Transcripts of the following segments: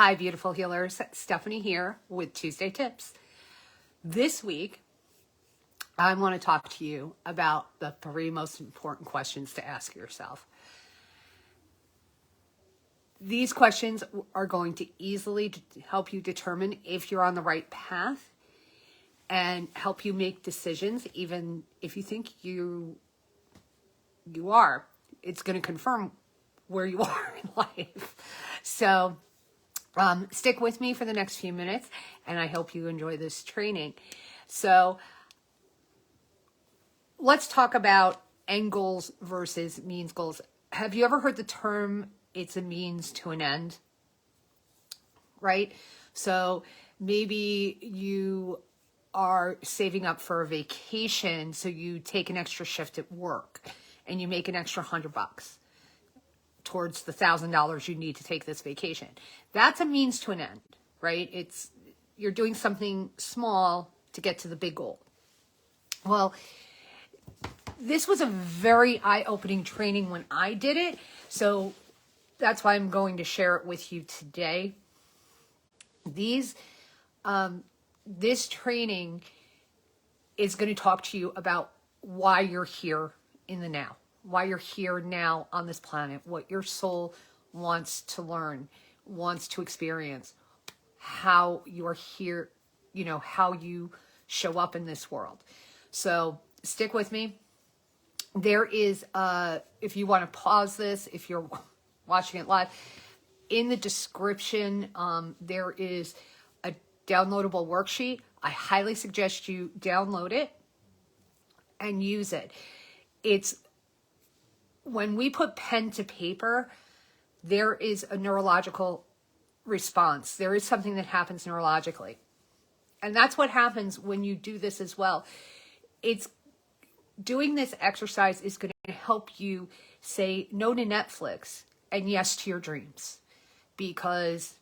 Hi, beautiful healers. Stephanie here with Tuesday Tips. This week, I want to talk to you about the 3 most important questions to ask yourself. These questions are going to easily help you determine if you're on the right path and help you make decisions, even if you think you are. It's going to confirm where you are in life. So, stick with me for the next few minutes, and I hope you enjoy this training. So let's talk about end goals versus means goals. Have you ever heard the term, it's a means to an end? Right? So maybe you are saving up for a vacation, so you take an extra shift at work and you make an extra $100 towards the $1,000 you need to take this vacation. That's a means to an end, right? You're doing something small to get to the big goal. Well, this was a very eye-opening training when I did it, so that's why I'm going to share it with you today. This training is going to talk to you about why you're here in the now. Why you're here now on this planet, what your soul wants to learn, wants to experience, how you are here, how you show up in this world. So stick with me. There is, if you want to pause this, if you're watching it live, in the description, there is a downloadable worksheet. I highly suggest you download it and use it. When we put pen to paper, there is a neurological response. There is something that happens neurologically. And that's what happens when you do this as well. Doing this exercise is going to help you say no to Netflix and yes to your dreams, because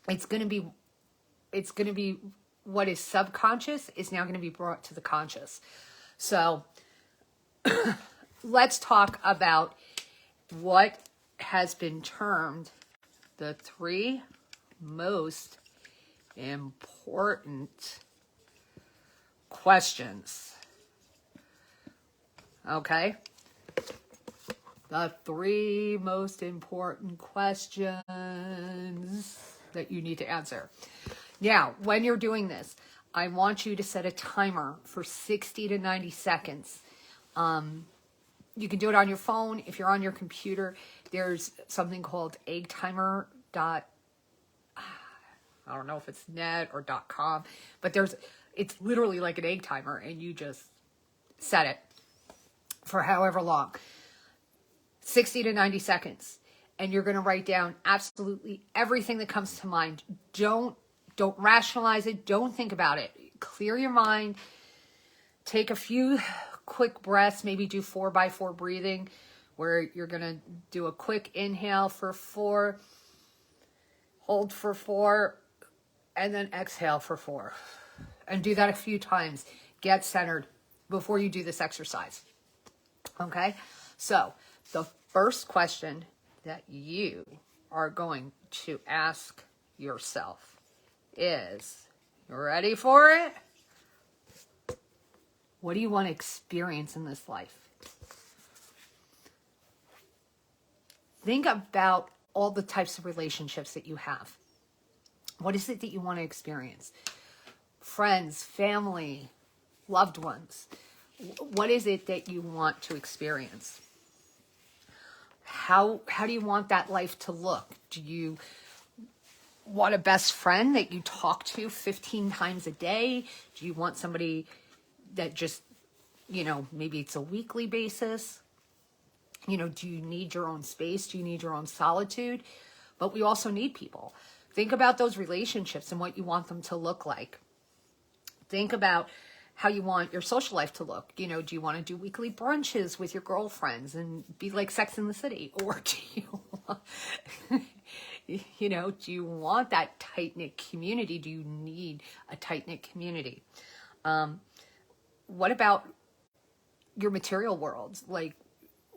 it's going to be what is subconscious is now going to be brought to the conscious. So let's talk about what has been termed the 3 most important questions. Okay? The 3 most important questions that you need to answer. Now, when you're doing this, I want you to set a timer for 60 to 90 seconds. You can do it on your phone. If you're on your computer, there's something called eggtimer. I don't know if it's net or .com, but it's literally like an egg timer, and you just set it for however long, 60 to 90 seconds. And you're going to write down absolutely everything that comes to mind. Don't rationalize it. Don't think about it. Clear your mind. Take a few quick breaths, maybe do 4x4 breathing, where you're going to do a quick inhale for 4, hold for 4, and then exhale for 4. And do that a few times. Get centered before you do this exercise. Okay? So, the first question that you are going to ask yourself is, you ready for it? What do you want to experience in this life? Think about all the types of relationships that you have. What is it that you want to experience? Friends, family, loved ones. What is it that you want to experience? How do you want that life to look? Do you want a best friend that you talk to 15 times a day? Do you want somebody that just, maybe it's a weekly basis? Do you need your own space? Do you need your own solitude? But we also need people. Think about those relationships and what you want them to look like. Think about how you want your social life to look. Do you want to do weekly brunches with your girlfriends and be like Sex in the City? Or do you want that tight-knit community? Do you need a tight-knit community? What about your material world? Like,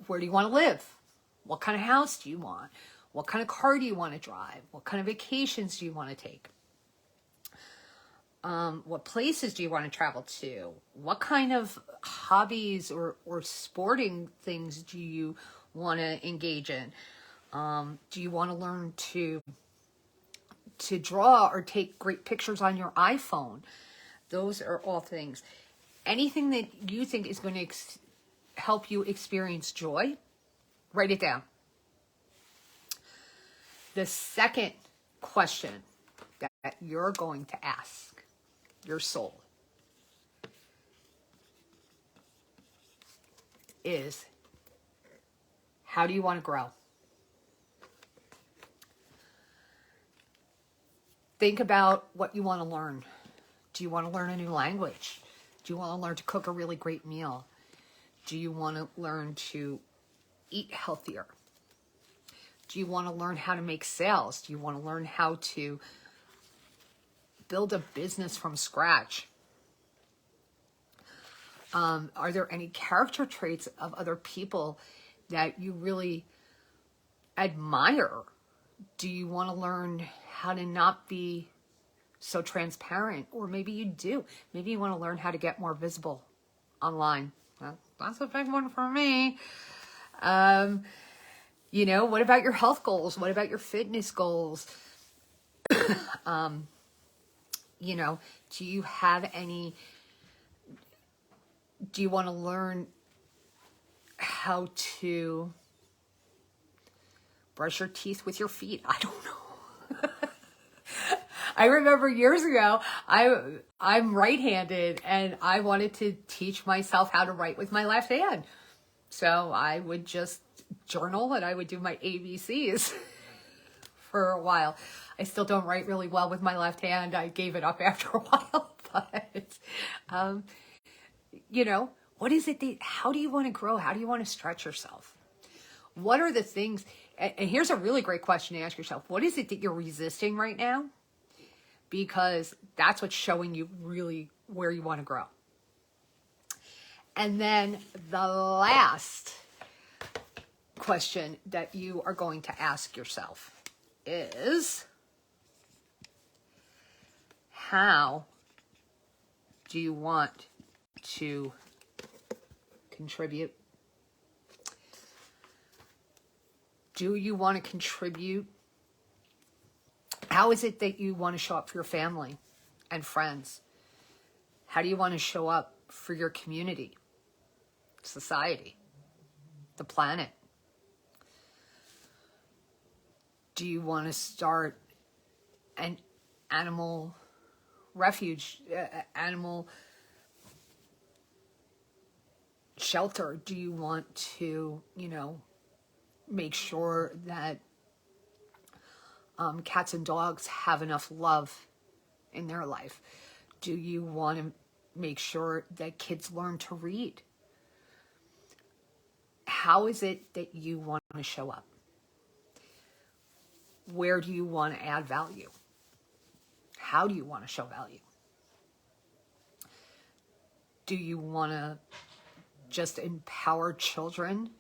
where do you want to live? What kind of house do you want? What kind of car do you want to drive? What kind of vacations do you want to take? What places do you want to travel to? What kind of hobbies or sporting things do you want to engage in? Do you want to learn to draw or take great pictures on your iPhone? Those are all things. Anything that you think is going to help you experience joy, write it down. The second question that you're going to ask your soul is, how do you want to grow? Think about what you want to learn. Do you want to learn a new language? Do you want to learn to cook a really great meal? Do you want to learn to eat healthier? Do you want to learn how to make sales? Do you want to learn how to build a business from scratch? Are there any character traits of other people that you really admire? Do you want to learn how to not be so transparent? Or maybe you do. Maybe you want to learn how to get more visible online. Well, that's a big one for me. You know, what about your health goals? What about your fitness goals? You know, do you want to learn how to brush your teeth with your feet? I don't know. I remember years ago, I'm right-handed and I wanted to teach myself how to write with my left hand. So I would just journal and I would do my ABCs for a while. I still don't write really well with my left hand. I gave it up after a while, but, you know, what is it how do you want to grow? How do you want to stretch yourself? What are the things, and here's a really great question to ask yourself. What is it that you're resisting right now? Because that's what's showing you really where you want to grow. And then the last question that you are going to ask yourself is, how do you want to contribute? Do you want to contribute? How is it that you want to show up for your family and friends? How do you want to show up for your community, society, the planet? Do you want to start an animal refuge, animal shelter? Do you want to, you know, make sure that cats and dogs have enough love in their life? Do you want to make sure that kids learn to read? How is it that you want to show up? Where do you want to add value? How do you want to show value? Do you want to just empower children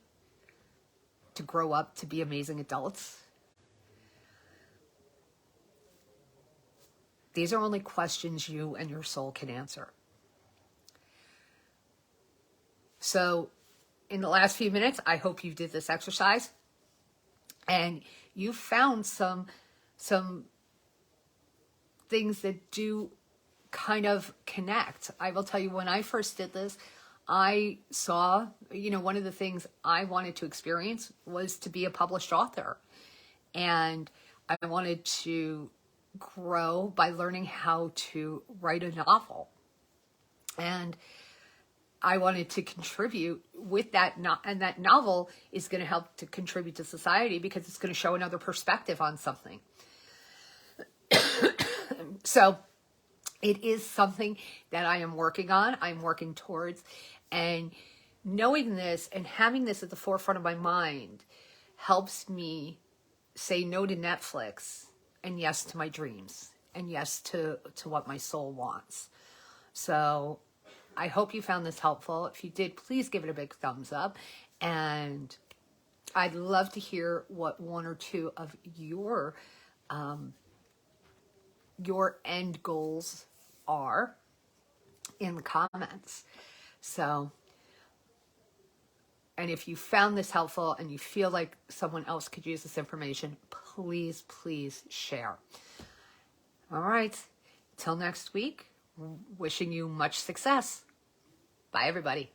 to grow up to be amazing adults? These are only questions you and your soul can answer. So in the last few minutes, I hope you did this exercise and you found some things that do kind of connect. I will tell you, when I first did this, I saw, you know, one of the things I wanted to experience was to be a published author. And I wanted to grow by learning how to write a novel. And I wanted to contribute with that, and that novel is going to help to contribute to society because it's going to show another perspective on something. So it is something that I am working on, I'm working towards, and knowing this and having this at the forefront of my mind helps me say no to Netflix and yes to my dreams and yes to what my soul wants. So I hope you found this helpful. If you did, please give it a big thumbs up and I'd love to hear what one or two of your end goals are in the comments. So, and if you found this helpful and you feel like someone else could use this information, please, please share. All right. Till next week, wishing you much success. Bye, everybody.